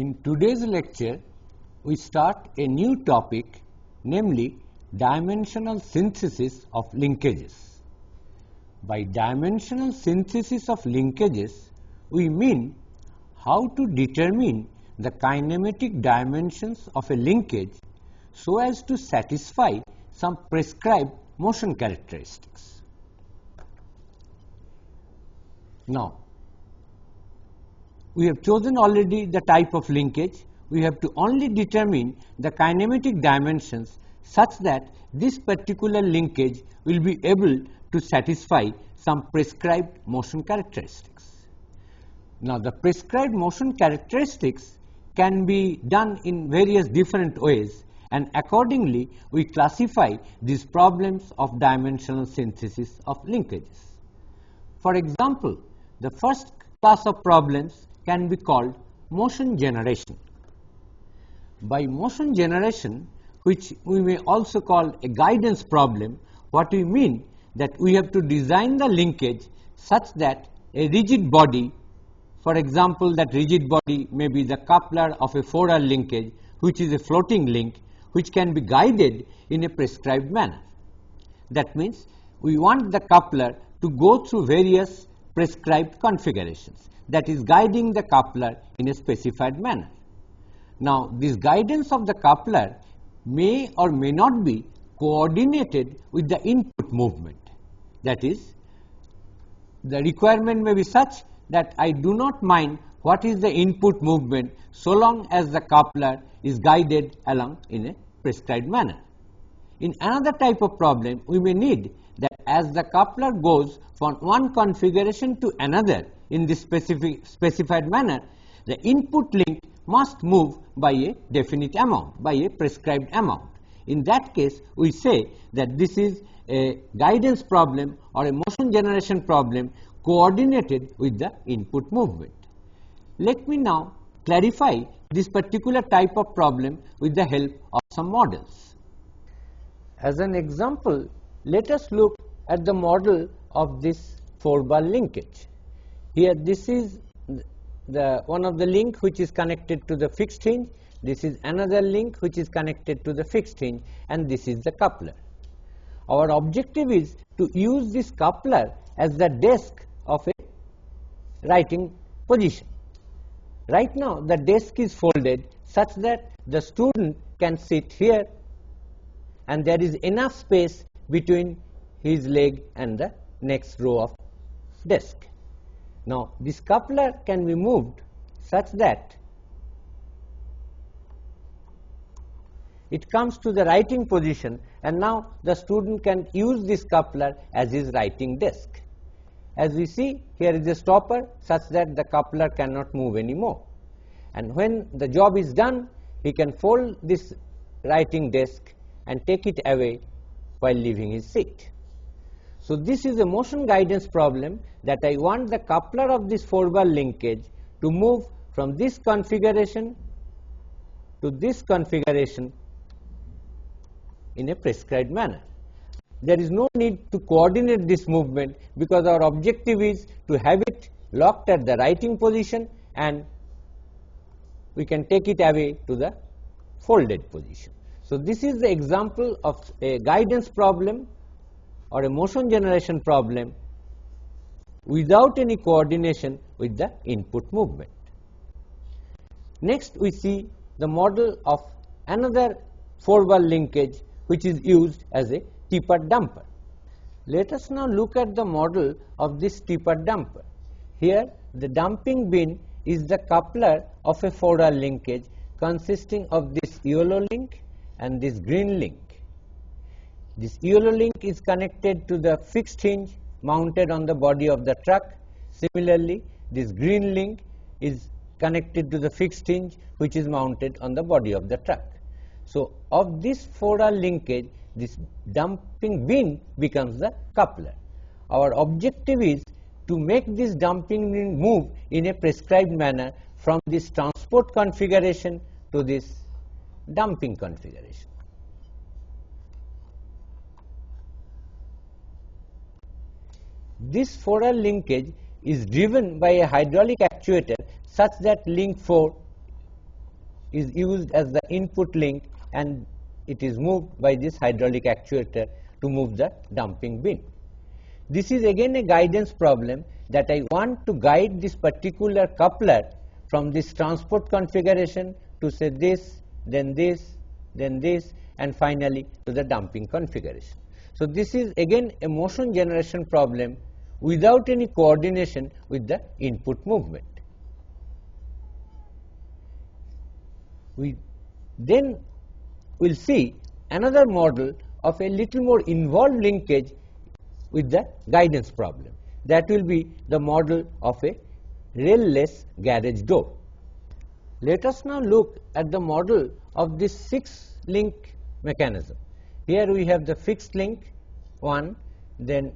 In today's lecture, we start a new topic, namely dimensional synthesis of linkages. By dimensional synthesis of linkages, we mean how to determine the kinematic dimensions of a linkage so as to satisfy some prescribed motion characteristics. Now, we have chosen already the type of linkage. We have to only determine the kinematic dimensions such that this particular linkage will be able to satisfy some prescribed motion characteristics. Now, the prescribed motion characteristics can be done in various different ways, and accordingly we classify these problems of dimensional synthesis of linkages. For example, the first class of problems can be called motion generation. By motion generation, which we may also call a guidance problem, what we mean that we have to design the linkage such that a rigid body, for example, that rigid body may be the coupler of a 4R linkage, which is a floating link, which can be guided in a prescribed manner. That means we want the coupler to go through various prescribed configurations, that is guiding the coupler in a specified manner. Now, this guidance of the coupler may or may not be coordinated with the input movement. That is, the requirement may be such that I do not mind what is the input movement so long as the coupler is guided along in a prescribed manner. In another type of problem, we may need that as the coupler goes from one configuration to another in this specified manner, the input link must move by a definite amount, by a prescribed amount. In that case, we say that this is a guidance problem or a motion generation problem coordinated with the input movement. Let me now clarify this particular type of problem with the help of some models. As an example, let us look at the model of this 4-bar linkage. Here this is the one of the link which is connected to the fixed hinge, this is another link which is connected to the fixed hinge, and this is the coupler. Our objective is to use this coupler as the desk of a writing position. Right now the desk is folded such that the student can sit here and there is enough space between his leg and the next row of desk. Now, this coupler can be moved such that it comes to the writing position, and now the student can use this coupler as his writing desk. As we see, here is a stopper such that the coupler cannot move anymore, and when the job is done, he can fold this writing desk and take it away while leaving his seat. So, this is a motion guidance problem that I want the coupler of this 4-bar linkage to move from this configuration to this configuration in a prescribed manner. There is no need to coordinate this movement because our objective is to have it locked at the writing position and we can take it away to the folded position. So, this is the example of a guidance problem or a motion generation problem without any coordination with the input movement. Next, we see the model of another 4-bar linkage which is used as a tipper dumper. Let us now look at the model of this tipper dumper. Here, the dumping bin is the coupler of a 4R linkage consisting of this yellow link and this green link. This yellow link is connected to the fixed hinge mounted on the body of the truck. Similarly, this green link is connected to the fixed hinge which is mounted on the body of the truck. So, of this 4R linkage, this dumping bin becomes the coupler. Our objective is to make this dumping bin move in a prescribed manner from this transport configuration to this dumping configuration. This 4R linkage is driven by a hydraulic actuator such that link 4 is used as the input link, and it is moved by this hydraulic actuator to move the dumping bin. This is again a guidance problem, that I want to guide this particular coupler from this transport configuration to say this, then this, then this, and finally to the dumping configuration. So this is again a motion generation problem without any coordination with the input movement. We then will see another model of a little more involved linkage with the guidance problem. That will be the model of a rail-less garage door. Let us now look at the model of this 6-link mechanism. Here we have the fixed link 1, then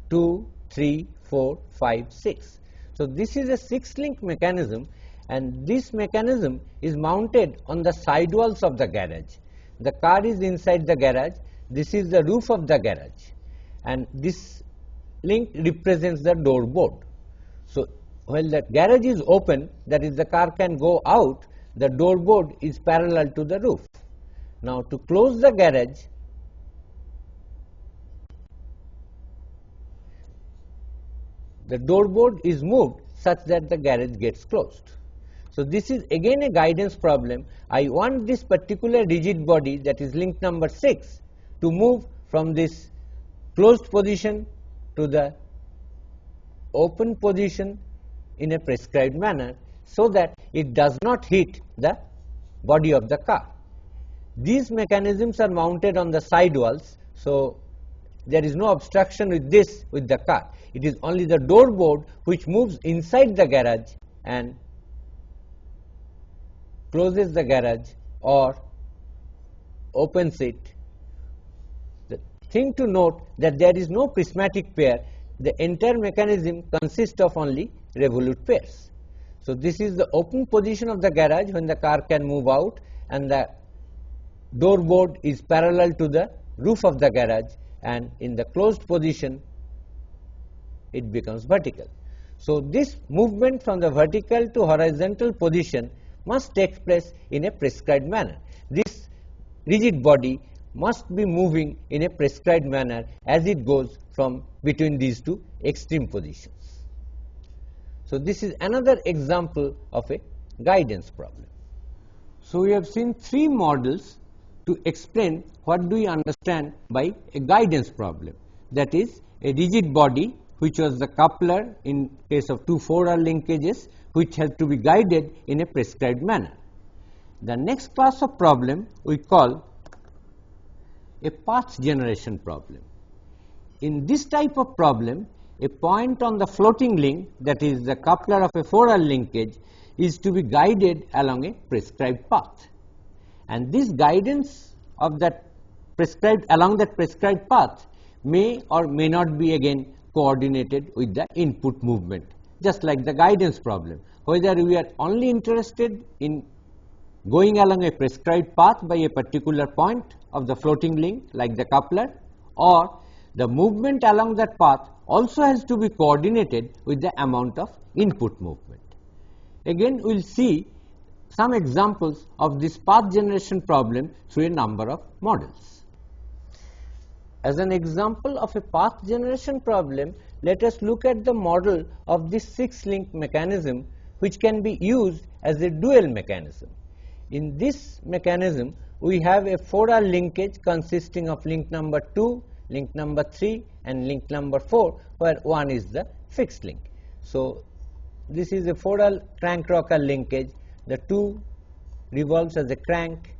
2, 3, 4, 5, 6. So this is a 6-link mechanism, and this mechanism is mounted on the sidewalls of the garage. The car is inside the garage. This is the roof of the garage, and this link represents the door board. So while the garage is open, that is the car can go out, the door board is parallel to the roof. Now to close the garage, the door board is moved such that the garage gets closed. So this is again a guidance problem. I want this particular rigid body, that is link number 6, to move from this closed position to the open position in a prescribed manner, so that it does not hit the body of the car. These mechanisms are mounted on the sidewalls, so there is no obstruction with this with the car. It is only the door board which moves inside the garage and closes the garage or opens it. The thing to note that there is no prismatic pair. The entire mechanism consists of only revolute pairs. So this is the open position of the garage when the car can move out, and the door board is parallel to the roof of the garage, and in the closed position it becomes vertical. So this movement from the vertical to horizontal position must take place in a prescribed manner. This rigid body must be moving in a prescribed manner as it goes from between these two extreme positions. So this is another example of a guidance problem. So we have seen 3 models to explain what do we understand by a guidance problem. That is a rigid body, which was the coupler in case of 2 4R linkages, which has to be guided in a prescribed manner. The next class of problem we call a path generation problem. In this type of problem, a point on the floating link, that is the coupler of a 4R linkage, is to be guided along a prescribed path, and this guidance of that prescribed along that prescribed path may or may not be again coordinated with the input movement, just like the guidance problem. Whether we are only interested in going along a prescribed path by a particular point of the floating link like the coupler, or the movement along that path also has to be coordinated with the amount of input movement. Again, we will see some examples of this path generation problem through a number of models. As an example of a path generation problem, let us look at the model of this 6-link mechanism, which can be used as a dual mechanism. In this mechanism, we have a 4R linkage consisting of link number 2, link number 3, and link number 4, where 1 is the fixed link. So this is a 4R crank rocker linkage. The 2 revolves as a crank,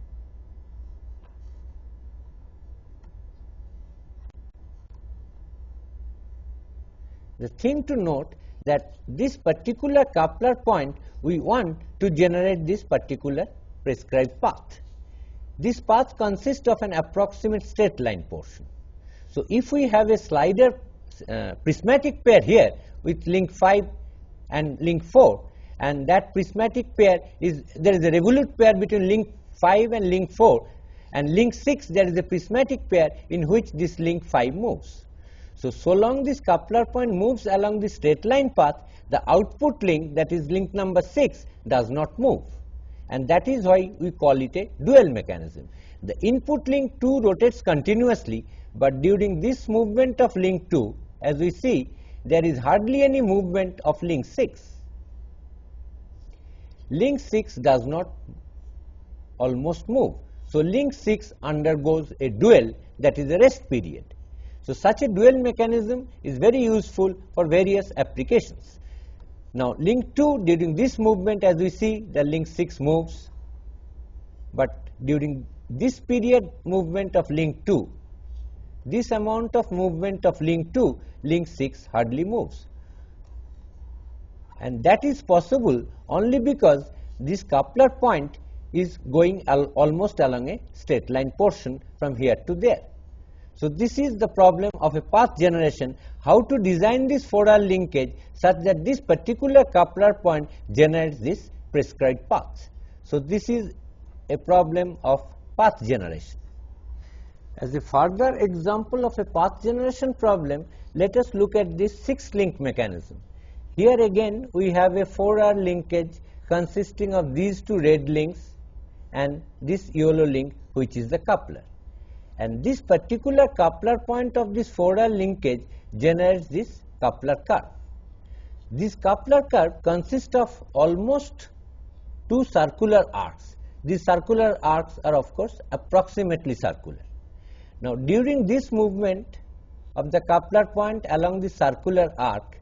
the thing to note that this particular coupler point, we want to generate this particular prescribed path. This path consists of an approximate straight line portion. So if we have a slider prismatic pair here with link 5 and link 4, and that prismatic pair is, there is a revolute pair between link 5 and link 4, and link 6 there is a prismatic pair in which this link 5 moves. So long this coupler point moves along the straight line path, the output link, that is link number 6, does not move. and that is why we call it a dual mechanism. The input link 2 rotates continuously, but during this movement of link 2, as we see, there is hardly any movement of link 6. Link 6 does not almost move. So, link 6 undergoes a dual, that is a rest period. So, such a dual mechanism is very useful for various applications. Now, link 2 during this movement, as we see, the link 6 moves, but during this period movement of link 2, this amount of movement of link 2, link 6 hardly moves. And that is possible only because this coupler point is going almost along a straight line portion from here to there. So, this is the problem of a path generation, how to design this 4R linkage such that this particular coupler point generates this prescribed path. So, this is a problem of path generation. As a further example of a path generation problem, let us look at this 6-link mechanism. Here again we have a 4R linkage consisting of these two red links and this yellow link, which is the coupler. And this particular coupler point of this 4R linkage generates this coupler curve. This coupler curve consists of almost two circular arcs. These circular arcs are of course approximately circular. Now, during this movement of the coupler point along the circular arc,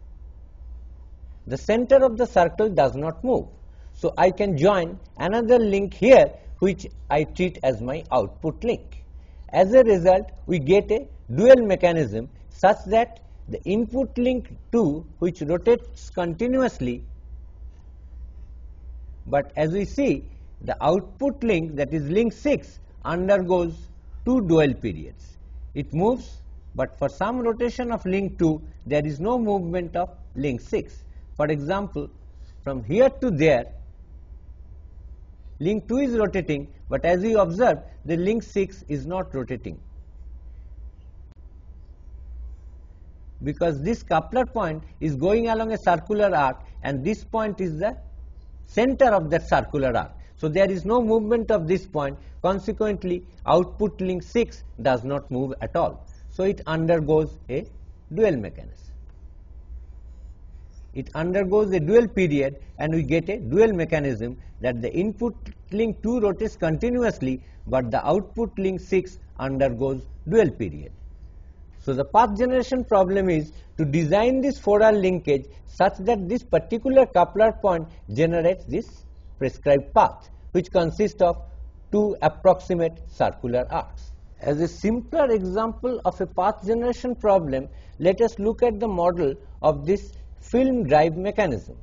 the center of the circle does not move. So, I can join another link here, which I treat as my output link. As a result, we get a dual mechanism such that the input link 2, which rotates continuously, but as we see, the output link, that is link 6, undergoes two dual periods. It moves, but for some rotation of link 2, there is no movement of link 6. For example, from here to there, link 2 is rotating, but as we observe, the link 6 is not rotating, because this coupler point is going along a circular arc, and this point is the center of that circular arc. So, there is no movement of this point, consequently output link 6 does not move at all. So, it undergoes a dual mechanism. It undergoes a dual period, and we get a dual mechanism that the input link 2 rotates continuously, but the output link 6 undergoes dual period. So, the path generation problem is to design this 4R linkage such that this particular coupler point generates this prescribed path, which consists of two approximate circular arcs. As a simpler example of a path generation problem, let us look at the model of this film drive mechanism.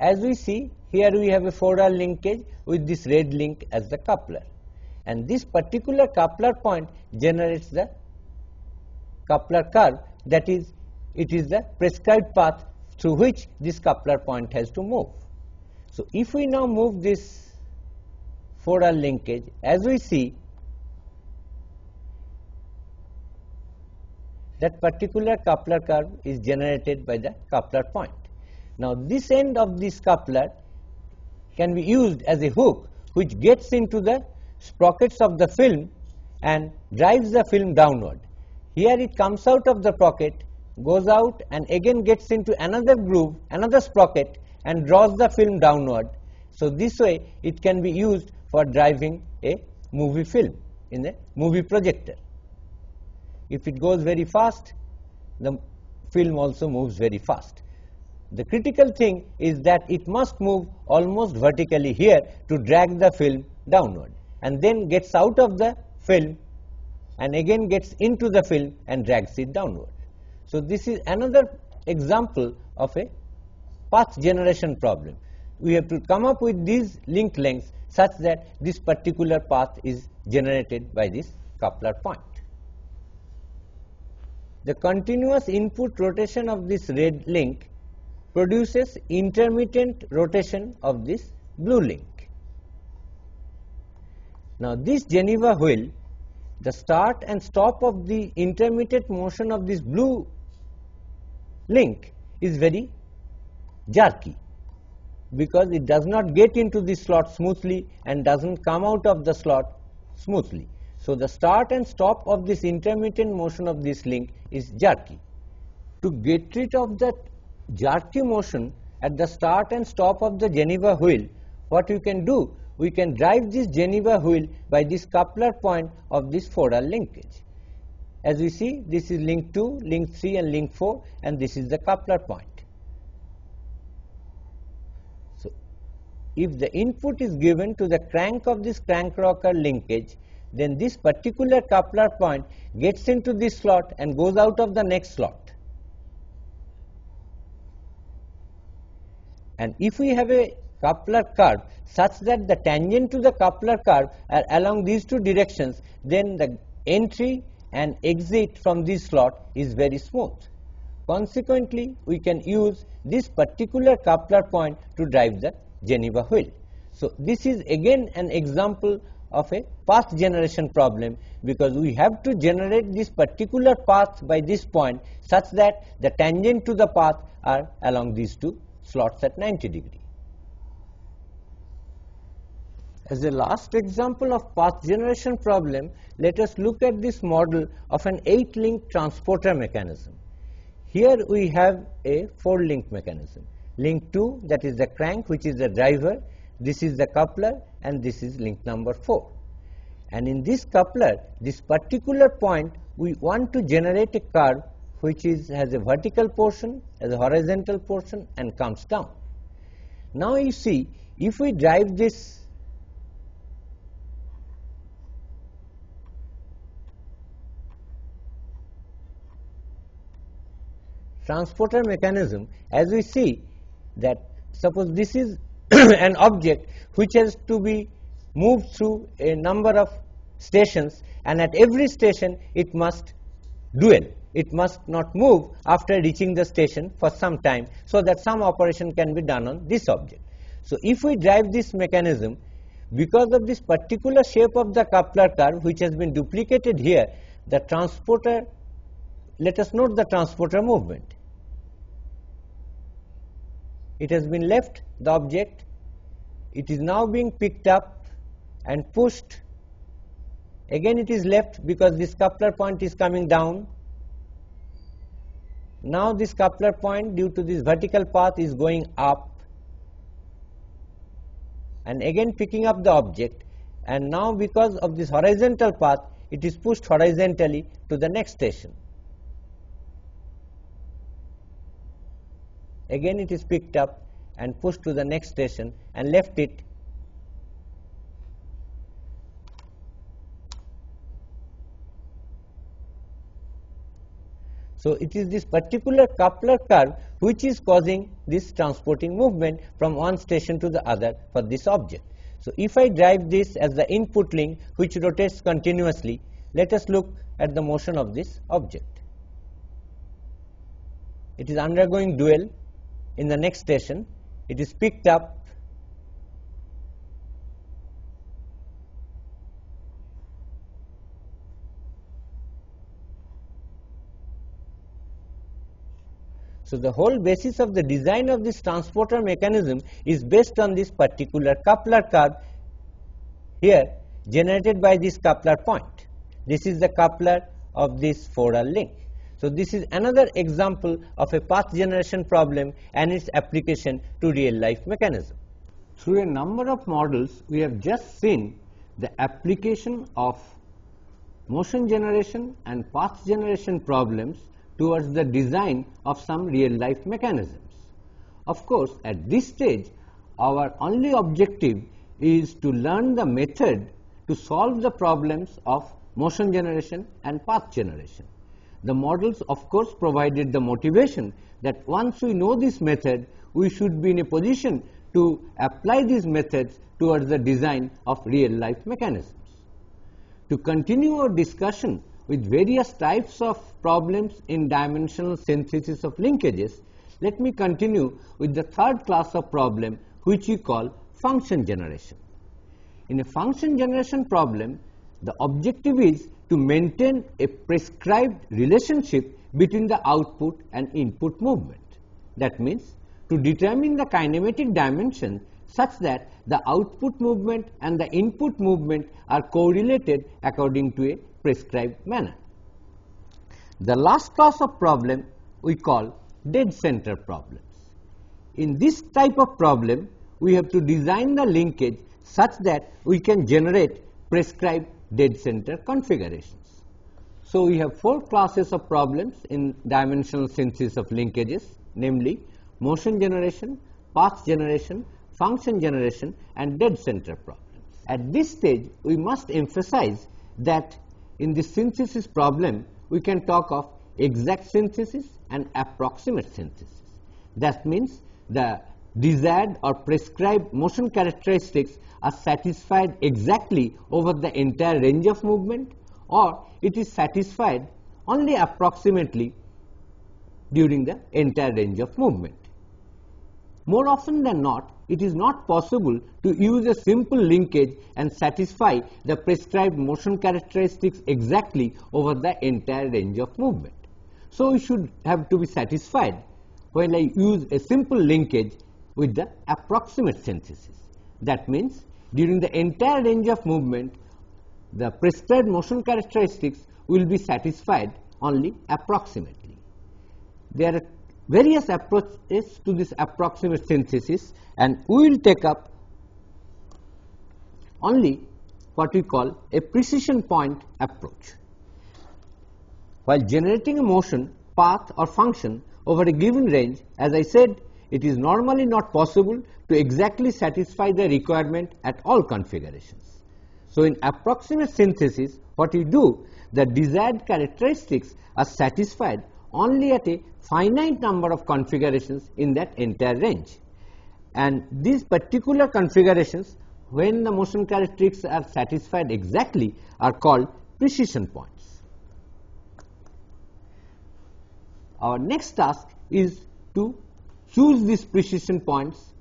As we see, here we have a 4R linkage with this red link as the coupler, and this particular coupler point generates the coupler curve, that is, it is the prescribed path through which this coupler point has to move. So, if we now move this 4R linkage, as we see, that particular coupler curve is generated by the coupler point. Now, this end of this coupler can be used as a hook which gets into the sprockets of the film and drives the film downward. Here it comes out of the sprocket, goes out and again gets into another groove, another sprocket, and draws the film downward. So, this way it can be used for driving a movie film in a movie projector. If it goes very fast, the film also moves very fast. The critical thing is that it must move almost vertically here to drag the film downward, and then gets out of the film and again gets into the film and drags it downward. So, this is another example of a path generation problem. We have to come up with these link lengths such that this particular path is generated by this coupler point. The continuous input rotation of this red link produces intermittent rotation of this blue link. Now, this Geneva wheel, the start and stop of the intermittent motion of this blue link is very jerky. because it does not get into the slot smoothly and doesn't come out of the slot smoothly. So the start and stop of this intermittent motion of this link is jerky. To get rid of that jerky motion at the start and stop of the Geneva wheel, what we can do? We can drive this Geneva wheel by this coupler point of this 4R linkage. As we see, this is link 2, link 3 and link 4, and this is the coupler point. So if the input is given to the crank of this crank rocker linkage, then this particular coupler point gets into this slot and goes out of the next slot. And if we have a coupler curve such that the tangent to the coupler curve are along these two directions, then the entry and exit from this slot is very smooth. Consequently, we can use this particular coupler point to drive the Geneva wheel. So this is again an example of a path generation problem, because we have to generate this particular path by this point such that the tangent to the path are along these two slots at 90 degree. As a last example of path generation problem, let us look at this model of an 8-link transporter mechanism. Here we have a 4-link mechanism. Link 2, that is the crank, which is the driver, this is the coupler, and this is link number 4. And in this coupler, this particular point, we want to generate a curve which has a vertical portion, has a horizontal portion, and comes down. Now you see, if we drive this transporter mechanism, as we see that suppose this is an object which has to be moved through a number of stations, and at every station it must dwell. It must not move after reaching the station for some time, so that some operation can be done on this object. So if we drive this mechanism, because of this particular shape of the coupler curve which has been duplicated here, the transporter, let us note the transporter movement. It has been left, the object, it is now being picked up and pushed. Again it is left because this coupler point is coming down. Now this coupler point, due to this vertical path, is going up and again picking up the object, and now because of this horizontal path, it is pushed horizontally to the next station. Again it is picked up and pushed to the next station and left it. So it is this particular coupler curve which is causing this transporting movement from one station to the other for this object. So if I drive this as the input link which rotates continuously, let us look at the motion of this object. It is undergoing dwell in the next station, it is picked up, so the whole basis of the design of this transporter mechanism is based on this particular coupler curve here generated by this coupler point. This is the coupler of this 4R link. So this is another example of a path generation problem and its application to real life mechanism. Through a number of models, we have just seen the application of motion generation and path generation problems towards the design of some real life mechanisms. Of course, at this stage, our only objective is to learn the method to solve the problems of motion generation and path generation. The models, of course, provided the motivation that once we know this method, we should be in a position to apply these methods towards the design of real life mechanisms. To continue our discussion with various types of problems in dimensional synthesis of linkages, let me continue with the third class of problem, which we call function generation. In a function generation problem, the objective is to maintain a prescribed relationship between the output and input movement. That means to determine the kinematic dimension such that the output movement and the input movement are correlated according to a prescribed manner. The last class of problem we call dead center problems. In this type of problem, we have to design the linkage such that we can generate prescribed dead center configurations. So, we have 4 classes of problems in dimensional synthesis of linkages, namely motion generation, path generation, function generation and dead center problems. At this stage, we must emphasize that in the synthesis problem, we can talk of exact synthesis and approximate synthesis. That means the desired or prescribed motion characteristics are satisfied exactly over the entire range of movement, or it is satisfied only approximately during the entire range of movement. More often than not, it is not possible to use a simple linkage and satisfy the prescribed motion characteristics exactly over the entire range of movement. So, we should have to be satisfied when I use a simple linkage with the approximate synthesis. That means, during the entire range of movement, the prescribed motion characteristics will be satisfied only approximately. There are various approaches to this approximate synthesis, and we will take up only what we call a precision point approach. While generating a motion, path or function over a given range, as I said, it is normally not possible to exactly satisfy the requirement at all configurations. So, in approximate synthesis, what we do, the desired characteristics are satisfied only at a finite number of configurations in that entire range. And these particular configurations, when the motion characteristics are satisfied exactly, are called precision points. Our next task is to choose these precision points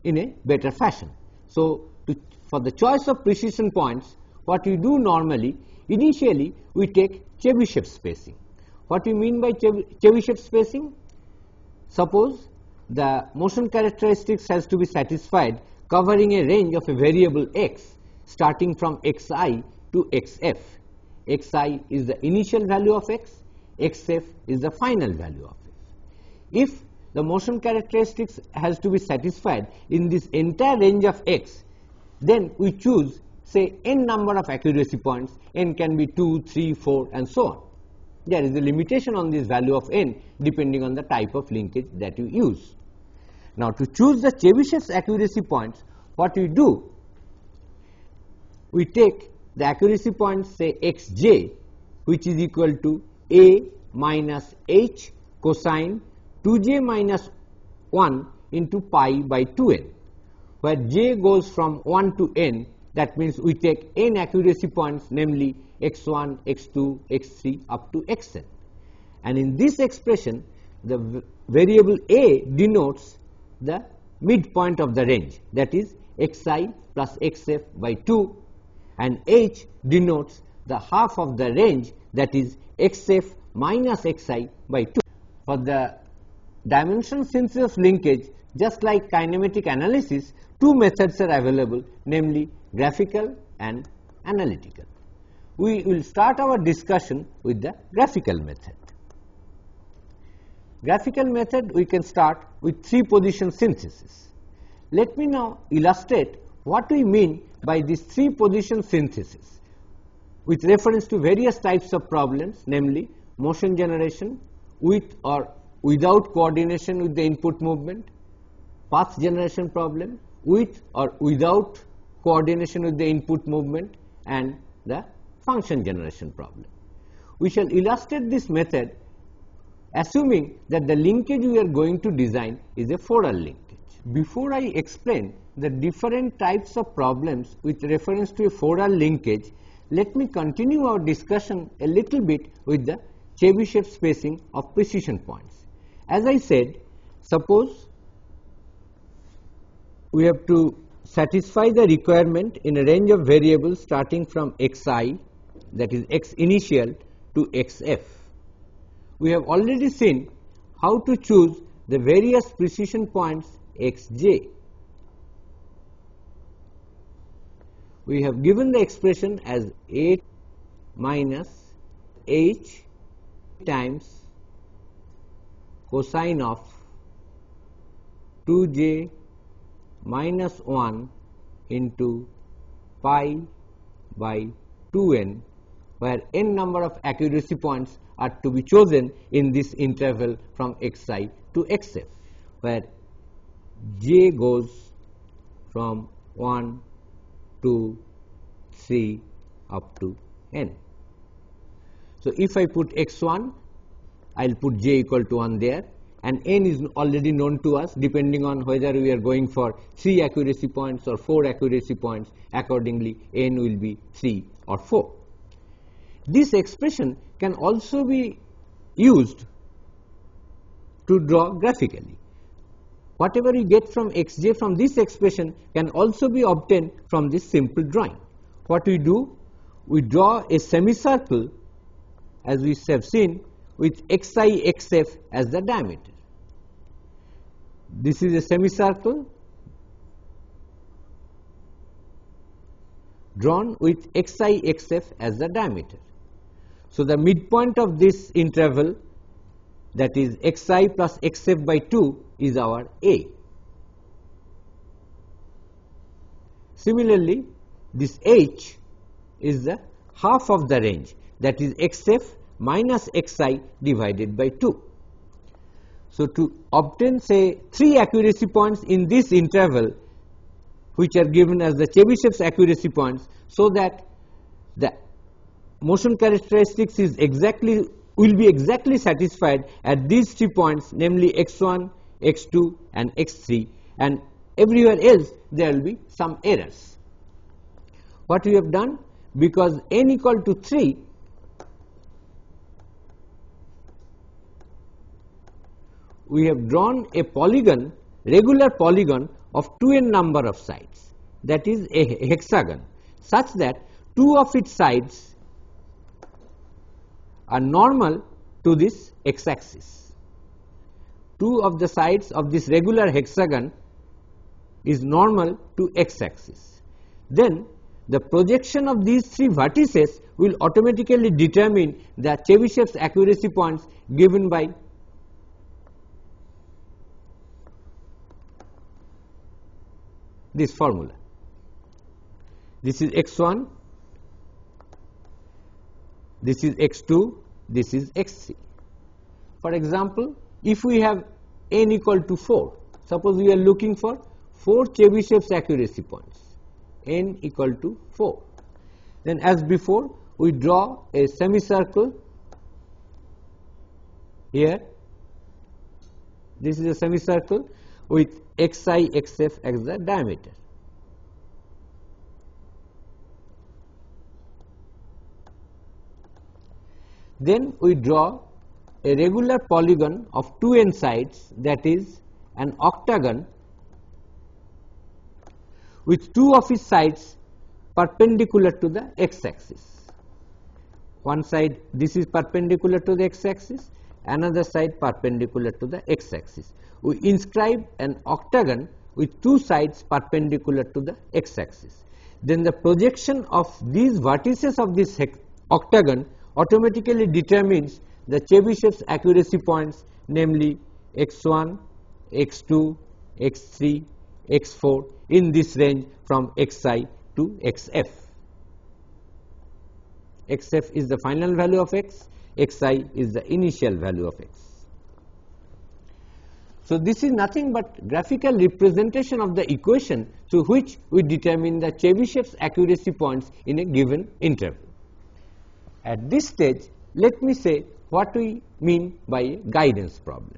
in a better fashion. So, for the choice of precision points, what we do normally, initially we take Chebyshev spacing. What we mean by Chebyshev spacing? Suppose the motion characteristics has to be satisfied covering a range of a variable x starting from xi to xf. Xi is the initial value of x, xf is the final value of x. If the motion characteristics has to be satisfied in this entire range of x, then we choose say n number of accuracy points, n can be 2, 3, 4 and so on. There is a limitation on this value of n depending on the type of linkage that you use. Now, to choose the Chebyshev accuracy points, what we do, we take the accuracy points say xj, which is equal to a minus h cosine 2j minus 1 into pi by 2n, where j goes from 1 to n. That means we take n accuracy points, namely x1, x2, x3 up to xn. And in this expression, the variable a denotes the midpoint of the range, that is xi plus xf by 2, and h denotes the half of the range, that is xf minus xi by 2. For the dimensional synthesis of linkage, just like kinematic analysis, 2 methods are available, namely graphical and analytical. We will start our discussion with the graphical method. Graphical method, we can start with 3 position synthesis. Let me now illustrate what we mean by this 3 position synthesis with reference to various types of problems, namely motion generation with or without coordination with the input movement, path generation problem with or without coordination with the input movement, and the function generation problem. We shall illustrate this method assuming that the linkage we are going to design is a Fodor linkage. Before I explain the different types of problems with reference to a Fodor linkage, let me continue our discussion a little bit with the Chebyshev spacing of precision points. As I said, suppose we have to satisfy the requirement in a range of variables starting from xi, that is x initial, to xf. We have already seen how to choose the various precision points xj. We have given the expression as A minus h times cosine of 2j minus 1 into pi by 2n, where n number of accuracy points are to be chosen in this interval from xi to xf, where j goes from 1 to 3 up to n. So, if I put x1, I will put j equal to 1 there, and n is already known to us. Depending on whether we are going for 3 accuracy points or 4 accuracy points, accordingly n will be 3 or 4. This expression can also be used to draw graphically. Whatever we get from xj from this expression can also be obtained from this simple drawing. What we do? We draw a semicircle, as we have seen, with xi xf as the diameter. This is a semicircle drawn with xi xf as the diameter. So, the midpoint of this interval, that is xi plus xf by 2, is our A. Similarly, this h is the half of the range, that is xf minus xi divided by 2. So, to obtain say 3 accuracy points in this interval, which are given as the Chebyshev's accuracy points, so that the motion characteristics is will be exactly satisfied at these 3 points, namely x1, x2 and x3, and everywhere else there will be some errors. What we have done, because n equal to 3, we have drawn a polygon, regular polygon of 2n number of sides, that is a hexagon, such that 2 of its sides are normal to this x-axis. 2 of the sides of this regular hexagon is normal to x-axis. Then the projection of these 3 vertices will automatically determine the Chebyshev's accuracy points given by this formula. This is x1, this is x2, this is x3. For example, if we have n equal to 4, suppose we are looking for 4 Chebyshev's accuracy points, n equal to 4. Then as before, we draw a semicircle here. This is a semicircle with xi xf as the diameter. Then we draw a regular polygon of 2n sides, that is an octagon with 2 of its sides perpendicular to the x-axis. One side, this is perpendicular to the x-axis, another side perpendicular to the x-axis. We inscribe an octagon with 2 sides perpendicular to the x-axis. Then the projection of these vertices of this octagon automatically determines the Chebyshev's accuracy points, namely x1, x2, x3, x4 in this range from xi to xf. xf is the final value of x, xi is the initial value of x. So, this is nothing but graphical representation of the equation through which we determine the Chebyshev's accuracy points in a given interval. At this stage, let me say what we mean by a guidance problem.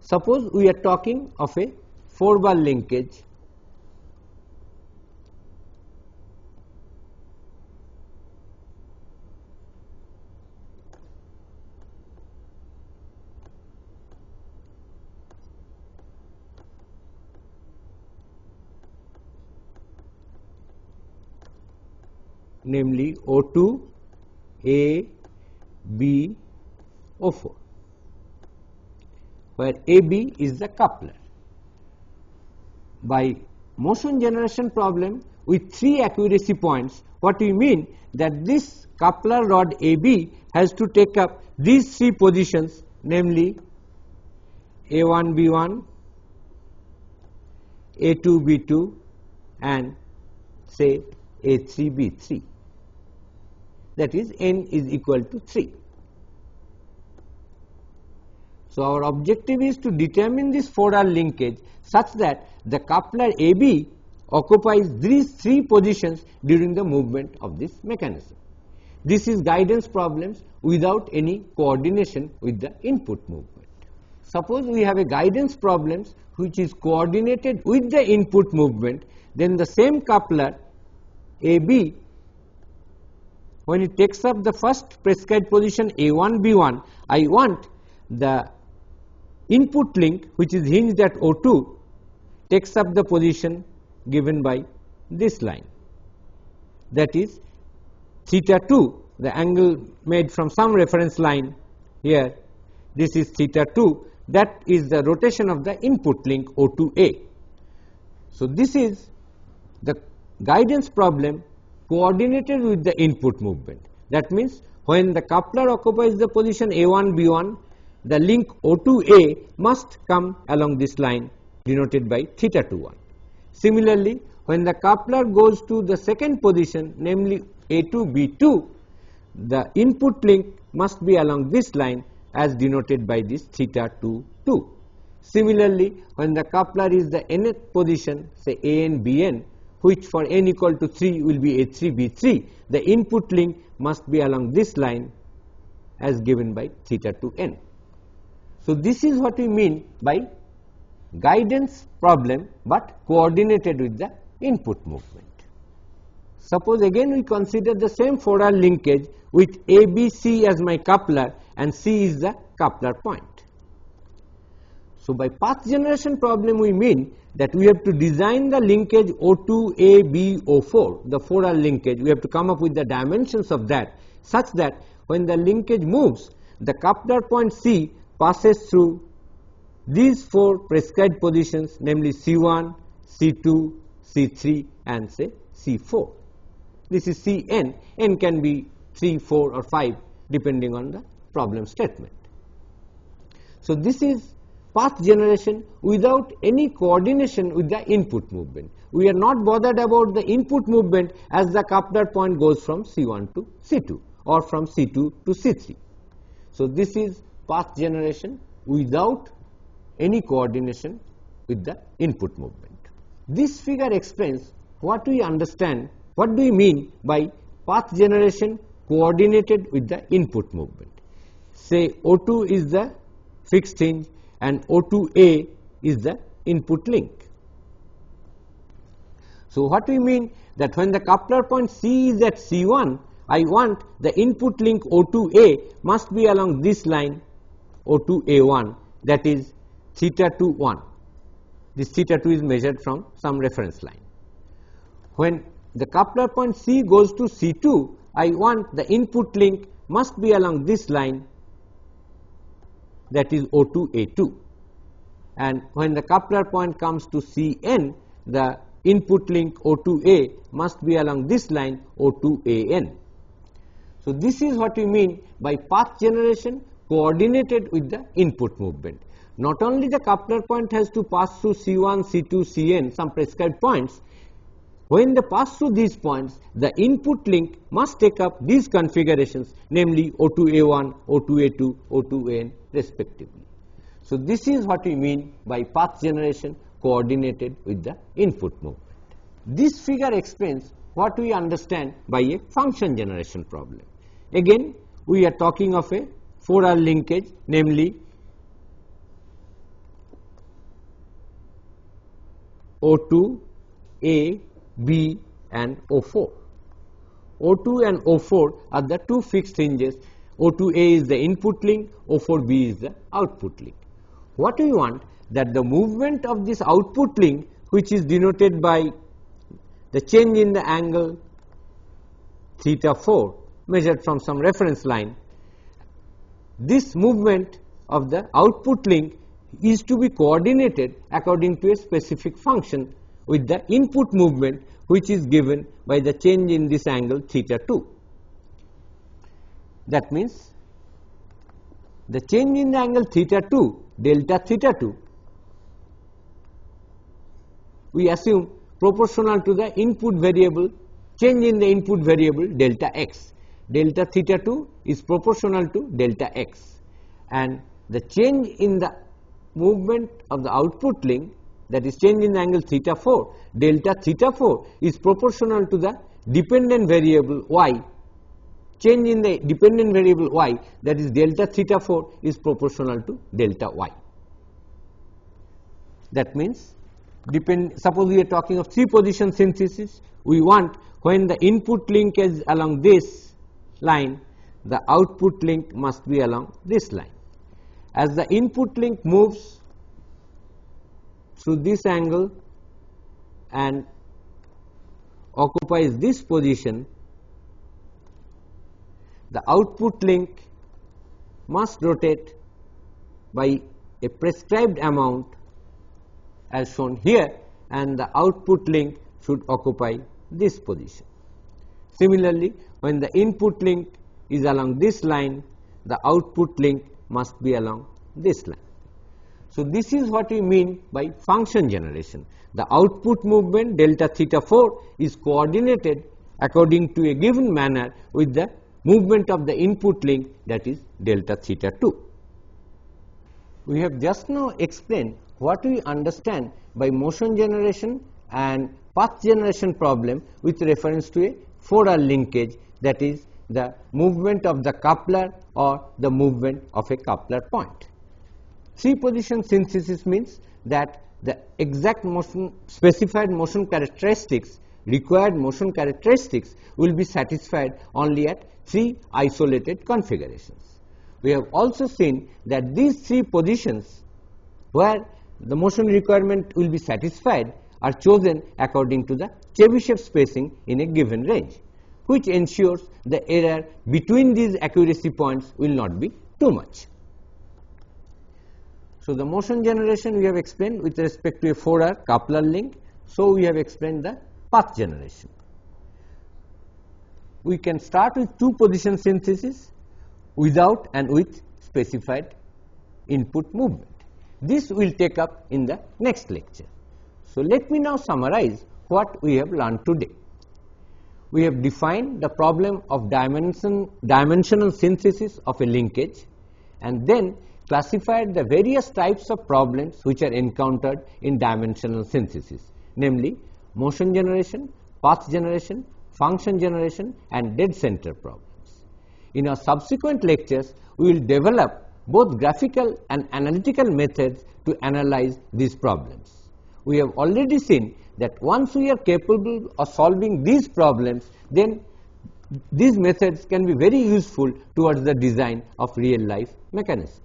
Suppose we are talking of a 4-bar linkage namely O2, A, B, O4. where AB is the coupler. By motion generation problem with 3 accuracy points, what we mean that this coupler rod AB has to take up these 3 positions, namely A1 B1, A2 B2 and say A3 B3, that is n is equal to 3. So, our objective is to determine this 4R linkage such that the coupler AB occupies these 3 positions during the movement of this mechanism. This is guidance problems without any coordination with the input movement. Suppose we have a guidance problems which is coordinated with the input movement, then the same coupler AB, when it takes up the first prescribed position A1 B1, I want the input link which is hinged at O2 takes up the position given by this line, that is theta 2, the angle made from some reference line here, this is theta 2, that is the rotation of the input link O2A. So, this is the guidance problem coordinated with the input movement. That means, when the coupler occupies the position A1 B1, the link O2A must come along this line denoted by theta 21. Similarly, when the coupler goes to the second position, namely A2 B2, the input link must be along this line as denoted by this theta 2. Similarly, when the coupler is the nth position, say AN BN, which for n equal to 3 will be A3 B3, the input link must be along this line as given by theta 2n. So, this is what we mean by guidance problem, but coordinated with the input movement. Suppose again we consider the same 4R linkage with ABC as my coupler and C is the coupler point. So, by path generation problem we mean that we have to design the linkage O2ABO4, the 4R linkage. We have to come up with the dimensions of that such that when the linkage moves, the coupler point C passes through these 4 prescribed positions, namely C1, C2, C3 and say C4. This is Cn, n can be 3, 4 or 5 depending on the problem statement. So, this is path generation without any coordination with the input movement. We are not bothered about the input movement as the coupler point goes from C1 to C2 or from C2 to C3. So, this is path generation without any coordination with the input movement. This figure explains what we understand, what do we mean by path generation coordinated with the input movement. Say O2 is the fixed hinge and O2A is the input link. So, what we mean that when the coupler point C is at C1, I want the input link O2A must be along this line O2A1, that is theta 2 1. This theta 2 is measured from some reference line. When the coupler point C goes to C2, I want the input link must be along this line, that is O2A2, and when the coupler point comes to Cn, the input link O2A must be along this line O2AN. So, this is what we mean by path generation coordinated with the input movement. Not only the coupler point has to pass through C1, C2, Cn, some prescribed points. When they pass through these points, the input link must take up these configurations, namely O2A1, O2A2, O2AN respectively. So, this is what we mean by path generation coordinated with the input movement. This figure explains what we understand by a function generation problem. Again, we are talking of a 4R linkage, namely O2, A, B and O4. O2 and O4 are the 2 fixed hinges. O2A is the input link, O4B is the output link. What we want that the movement of this output link, which is denoted by the change in the angle theta 4 measured from some reference line, this movement of the output link is to be coordinated according to a specific function with the input movement, which is given by the change in this angle theta 2. That means, the change in the angle theta 2, delta theta 2, we assume proportional to the input variable, change in the input variable delta x. Delta theta 2 is proportional to delta x, and the change in the movement of the output link, that is change in the angle theta 4, delta theta 4 is proportional to the dependent variable y. Change in the dependent variable y, that is delta theta 4, is proportional to delta y. That means, suppose we are talking of 3 position synthesis, we want when the input link is along this line, the output link must be along this line. As the input link moves through this angle and occupies this position, the output link must rotate by a prescribed amount as shown here, and the output link should occupy this position. Similarly, when the input link is along this line, the output link must be along this line. So, this is what we mean by function generation. The output movement delta theta 4 is coordinated according to a given manner with the movement of the input link, that is delta theta 2. We have just now explained what we understand by motion generation and path generation problem with reference to a 4R linkage, that is the movement of the coupler or the movement of a coupler point. 3 position synthesis means that the exact motion specified motion characteristics, required motion characteristics will be satisfied only at 3 isolated configurations. We have also seen that these 3 positions where the motion requirement will be satisfied are chosen according to the Chebyshev spacing in a given range, which ensures the error between these accuracy points will not be too much. So, the motion generation we have explained with respect to a 4R coupler link. So, we have explained the path generation. We can start with 2 position synthesis without and with specified input movement. This we will take up in the next lecture. So, let me now summarize what we have learned today. We have defined the problem of dimensional synthesis of a linkage, and then classified the various types of problems which are encountered in dimensional synthesis, namely motion generation, path generation, function generation, and dead center problems. In our subsequent lectures, we will develop both graphical and analytical methods to analyze these problems. We have already seen that once we are capable of solving these problems, then these methods can be very useful towards the design of real life mechanisms.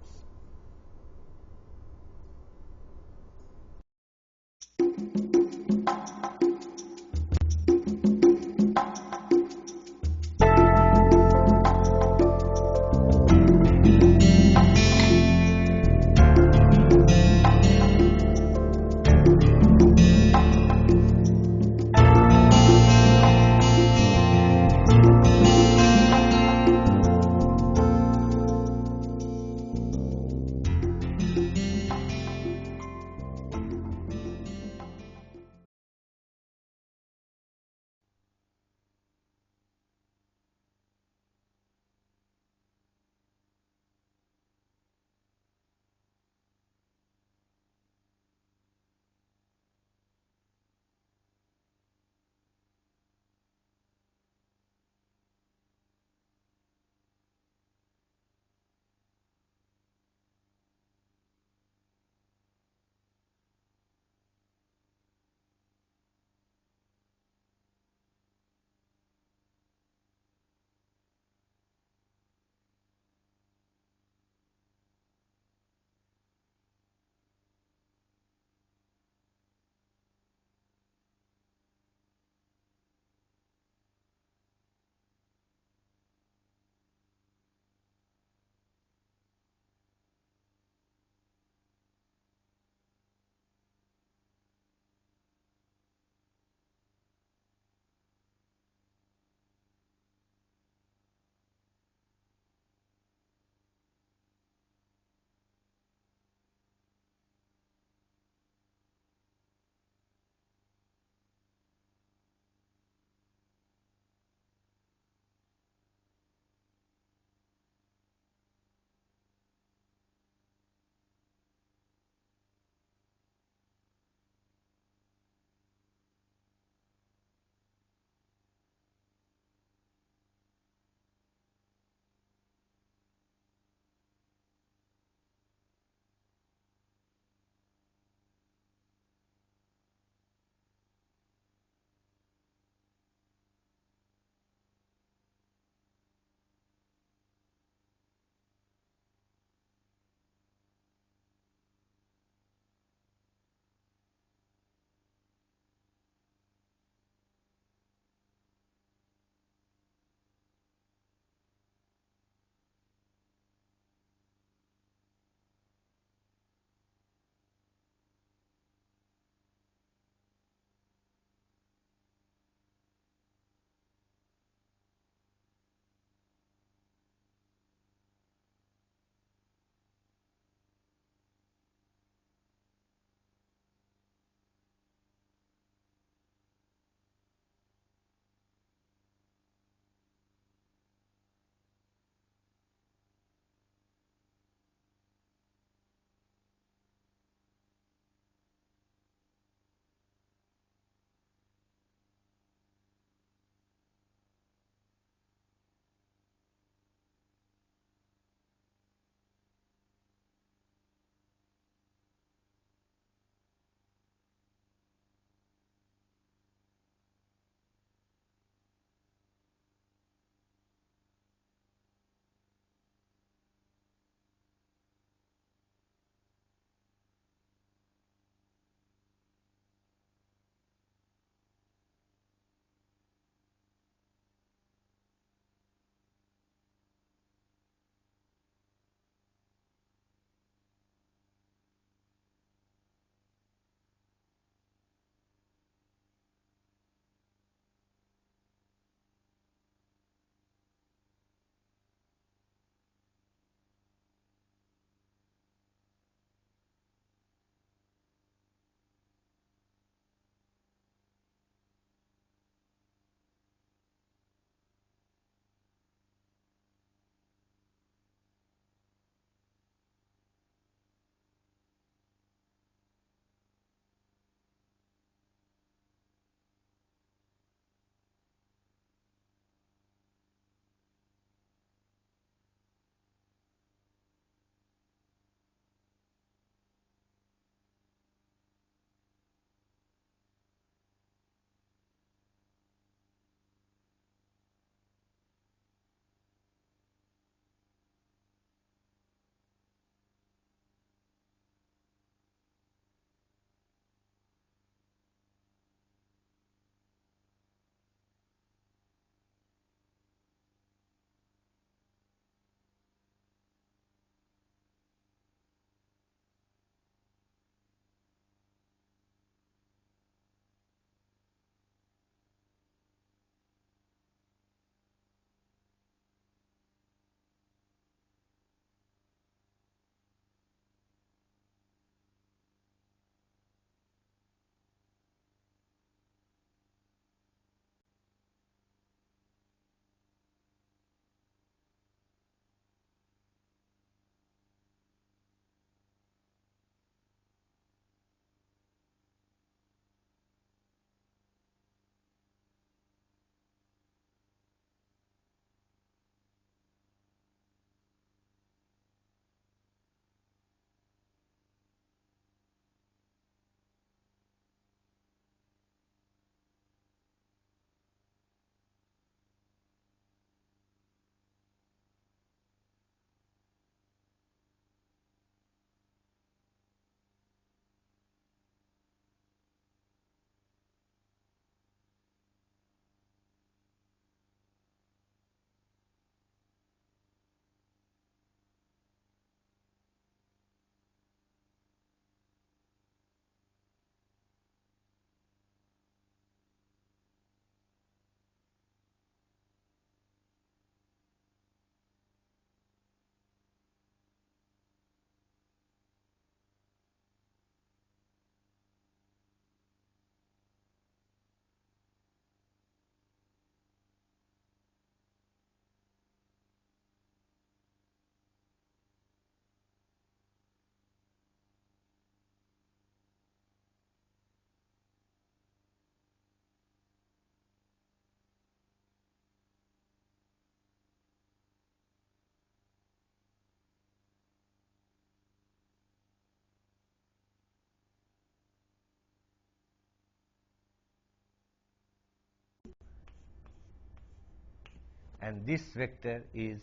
and this vector is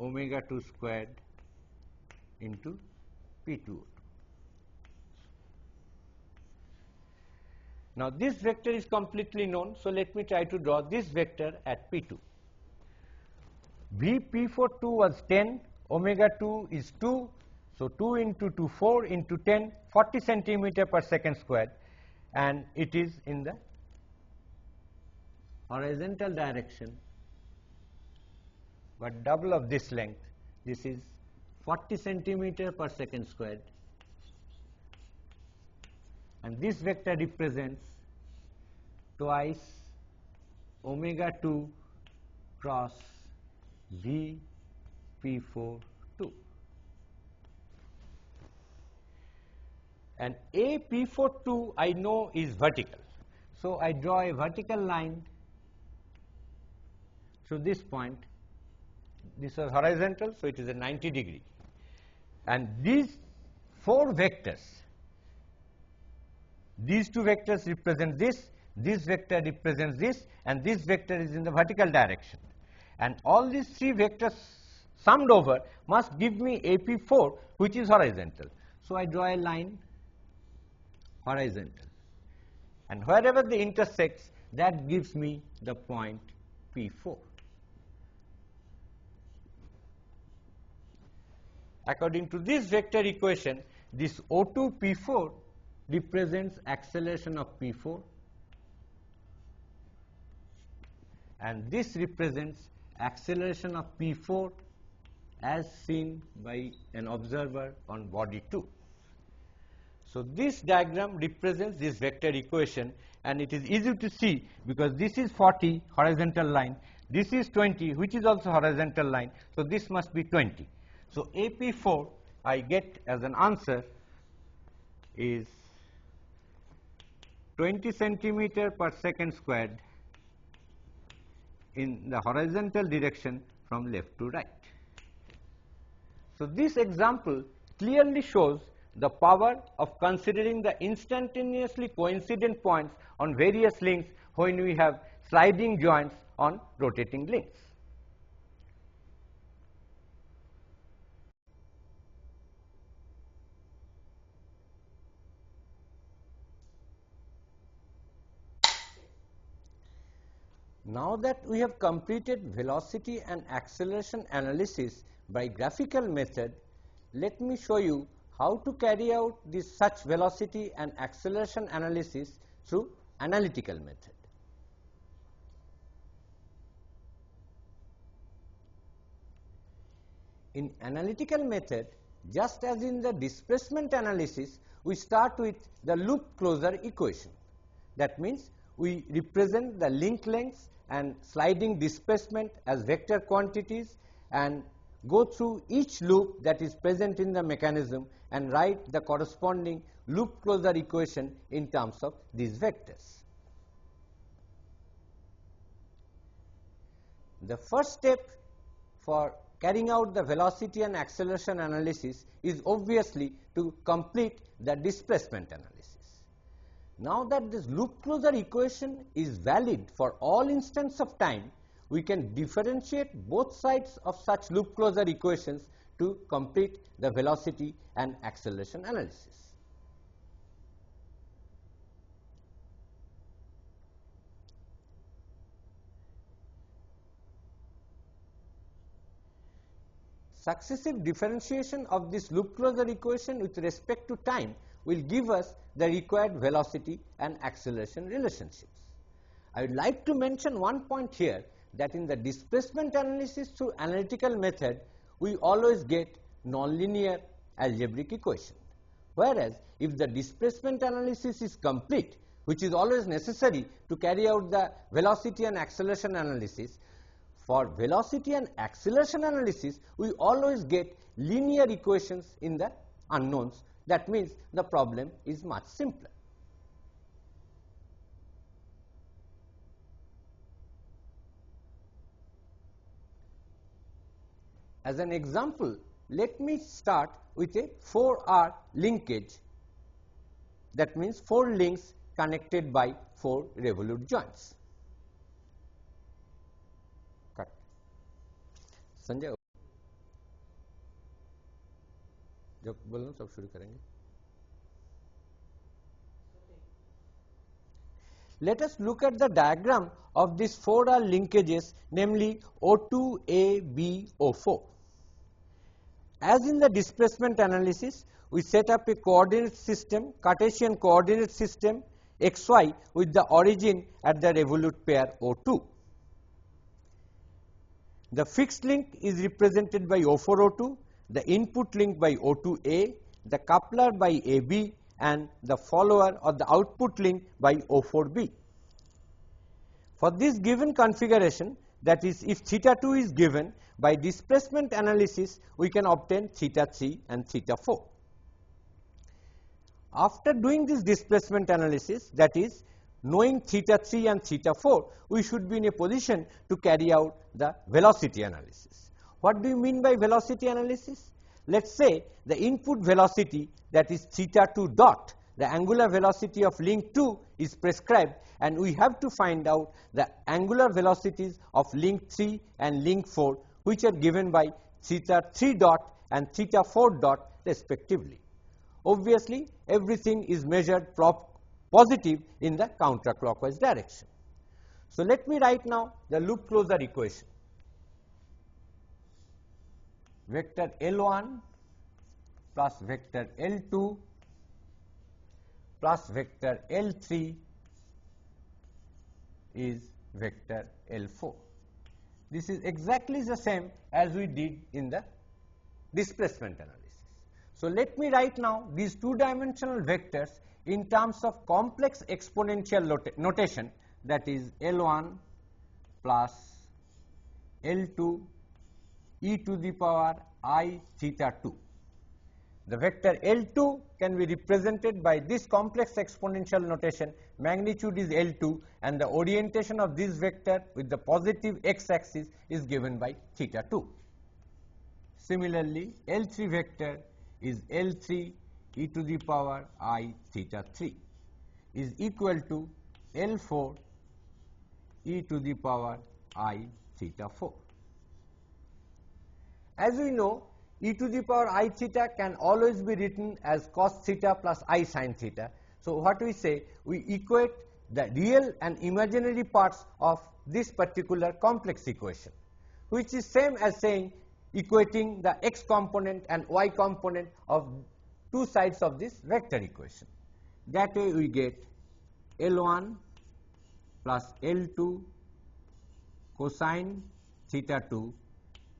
omega 2 squared into P2O2. Now, this vector is completely known, so let me try to draw this vector at P2. Vp42 was 10, omega 2 is 2, so 2 into 2, 4 into 10, 40 centimeter per second squared, and it is in the horizontal direction, but double of this length. This is 40 centimeter per second squared, and this vector represents twice omega 2 cross Vp42, and AP42 I know is vertical. So, I draw a vertical line through this point. This was horizontal, so it is a 90 degree, and these four vectors, these two vectors represent this vector represents this, and this vector is in the vertical direction, and all these three vectors summed over must give me AP4, which is horizontal. So, I draw a line horizontal, and wherever they intersects, that gives me the point P4. According to this vector equation, this O2 P4 represents acceleration of P4, and this represents acceleration of P4 as seen by an observer on body 2. So, this diagram represents this vector equation, and it is easy to see because this is 40 horizontal line, this is 20 which is also horizontal line. So, this must be 20. So, AP4 I get as an answer is 20 centimeter per second squared in the horizontal direction from left to right. So, this example clearly shows the power of considering the instantaneously coincident points on various links when we have sliding joints on rotating links. Now that we have completed velocity and acceleration analysis by graphical method, let me show you how to carry out this such velocity and acceleration analysis through analytical method. In analytical method, just as in the displacement analysis, we start with the loop closure equation. That means, we represent the link lengths and sliding displacement as vector quantities and go through each loop that is present in the mechanism and write the corresponding loop closure equation in terms of these vectors. The first step for carrying out the velocity and acceleration analysis is obviously to complete the displacement analysis. Now that this loop closure equation is valid for all instants of time, we can differentiate both sides of such loop closure equations to complete the velocity and acceleration analysis. Successive differentiation of this loop closure equation with respect to time will give us the required velocity and acceleration relationships. I would like to mention one point here, that in the displacement analysis through analytical method, we always get nonlinear algebraic equation. Whereas, if the displacement analysis is complete, which is always necessary to carry out the velocity and acceleration analysis, for velocity and acceleration analysis, we always get linear equations in the unknowns. That means the problem is much simpler. As an example, let me start with a 4R linkage. That means 4 links connected by 4 revolute joints. Sanjay जब बोलना तब शुरू करेंगे. Let us look at the diagram of these 4R linkages, namely O2, A, B, O4. As in the displacement analysis, we set up a coordinate system, Cartesian coordinate system xy with the origin at the revolute pair O2. The fixed link is represented by O4O2, the input link by O2A, the coupler by AB, and the follower or the output link by O4B. For this given configuration, that is, if theta 2 is given, by displacement analysis we can obtain theta 3 and theta 4. After doing this displacement analysis, that is, knowing theta 3 and theta 4, we should be in a position to carry out the velocity analysis. What do you mean by velocity analysis? Let us say the input velocity, that is theta 2 dot, the angular velocity of link 2 is prescribed, and we have to find out the angular velocities of link 3 and link 4, which are given by theta 3 dot and theta 4 dot respectively. Obviously, everything is measured positive in the counterclockwise direction. So, let me write now the loop closure equation. Vector L1 plus vector L2 plus vector L3 is vector L4. This is exactly the same as we did in the displacement analysis. So, let me write now these two-dimensional vectors in terms of complex exponential notation, that is L1 plus L2 e to the power I theta 2. The vector L2 can be represented by this complex exponential notation. Magnitude is L2 and the orientation of this vector with the positive x-axis is given by theta 2. Similarly, L3 vector is L3 e to the power I theta 3 is equal to L4 e to the power I theta 4. As we know, e to the power I theta can always be written as cos theta plus I sin theta. So, what we say, we equate the real and imaginary parts of this particular complex equation, which is same as saying equating the x component and y component of two sides of this vector equation. That way we get L1 plus L2 cosine theta 2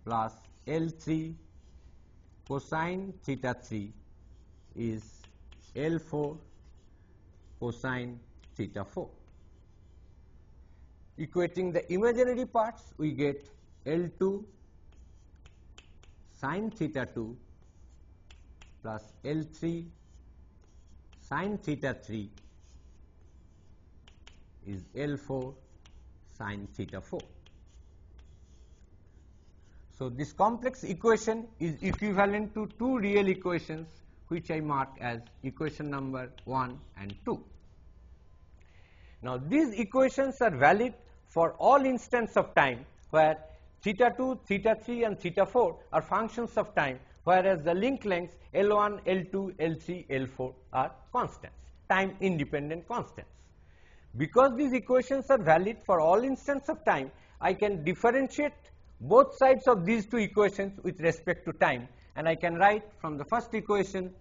plus L3 cosine theta 3 is L4 cosine theta 4. Equating the imaginary parts, we get L2 sin theta 2 plus L3 sin theta 3 is L4 sin theta 4. So, this complex equation is equivalent to two real equations, which I mark as equation number 1 and 2. Now, these equations are valid for all instants of time where theta 2, theta 3 and theta 4 are functions of time, whereas the link lengths L1, L2, L3, L4 are constants, time independent constants. Because these equations are valid for all instants of time, I can differentiate both sides of these two equations with respect to time, and I can write from the first equation